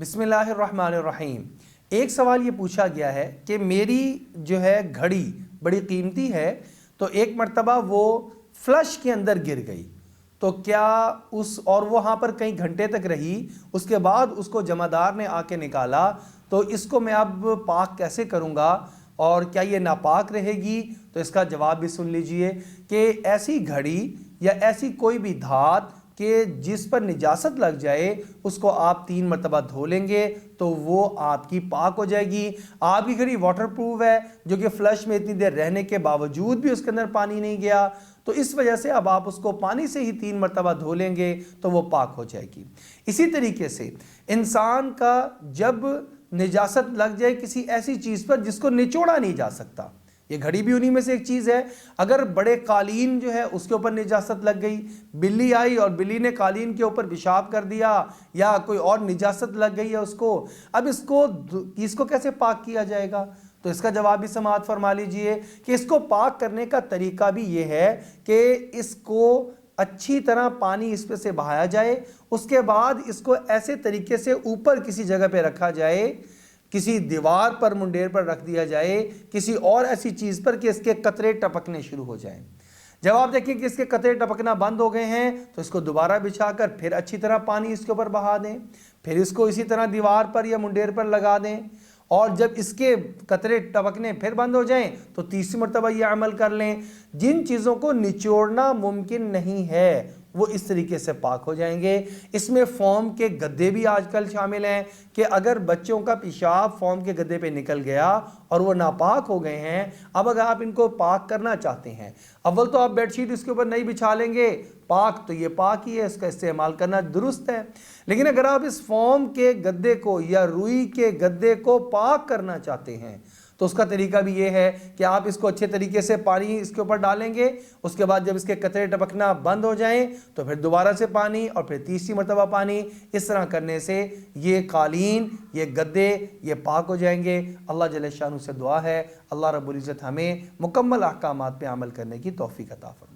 बिस्मिल्लाहिर्रहमानिर्रहीम। एक सवाल ये पूछा गया है कि मेरी जो है घड़ी बड़ी कीमती है, तो एक मर्तबा वो फ्लश के अंदर गिर गई, तो क्या और वो वहाँ पर कई घंटे तक रही, उसके बाद उसको जमादार ने आके निकाला, तो इसको मैं अब पाक कैसे करूँगा और क्या ये नापाक रहेगी? तो इसका जवाब भी सुन लीजिए कि ऐसी घड़ी या ऐसी कोई भी धात कि जिस पर निजासत लग जाए उसको आप 3 मरतबा धो लेंगे तो वो आपकी पाक हो जाएगी। आपकी घड़ी वाटर प्रूफ है, जो कि फ्लश में इतनी देर रहने के बावजूद भी उसके अंदर पानी नहीं गया, तो इस वजह से अब आप उसको पानी से ही 3 मरतबा धो लेंगे तो वो पाक हो जाएगी। इसी तरीके से इंसान का जब निजासत लग जाए किसी ऐसी चीज़ पर जिसको निचोड़ा नहीं जा सकता, ये घड़ी भी उन्हीं में से एक चीज़ है। अगर बड़े कालीन जो है उसके ऊपर निजासत लग गई, बिल्ली आई और बिल्ली ने कालीन के ऊपर पेशाब कर दिया या कोई और निजासत लग गई है उसको, अब इसको कैसे पाक किया जाएगा? तो इसका जवाब भी समाअत फरमा लीजिए कि इसको पाक करने का तरीका भी ये है कि इसको अच्छी तरह पानी इस पे से बहाया जाए, उसके बाद इसको ऐसे तरीके से ऊपर किसी जगह पे रखा जाए, किसी दीवार पर मुंडेर पर रख दिया जाए, किसी और ऐसी चीज़ पर कि इसके कतरे टपकने शुरू हो जाएं। जब आप देखें कि इसके कतरे टपकना बंद हो गए हैं तो इसको दोबारा बिछाकर फिर अच्छी तरह पानी इसके ऊपर बहा दें, फिर इसको इसी तरह दीवार पर या मुंडेर पर लगा दें, और जब इसके कतरे टपकने फिर बंद हो जाएं तो तीसरी मरतबा ये अमल कर लें। जिन चीज़ों को निचोड़ना मुमकिन नहीं है वो इस तरीके से पाक हो जाएंगे। इसमें फोम के गद्दे भी आजकल शामिल हैं कि अगर बच्चों का पेशाब फोम के गद्दे पे निकल गया और वो नापाक हो गए हैं, अब अगर आप इनको पाक करना चाहते हैं, अव्वल तो आप बेडशीट इसके ऊपर नहीं बिछा लेंगे, पाक तो ये पाक ही है, इसका इस्तेमाल करना दुरुस्त है। लेकिन अगर आप इस फोम के गद्दे को या रुई के गद्दे को पाक करना चाहते हैं तो उसका तरीका भी ये है कि आप इसको अच्छे तरीके से पानी इसके ऊपर डालेंगे, उसके बाद जब इसके कतरे टपकना बंद हो जाएं तो फिर दोबारा से पानी और फिर तीसरी मरतबा पानी। इस तरह करने से ये कालीन, ये गद्दे, ये पाक हो जाएंगे। अल्लाह जल्ल शानु से दुआ है अल्लाह रब्बुल इज़्ज़त हमें मुकम्मल अहकामात पे अमल करने की तौफीक अता फरमाए।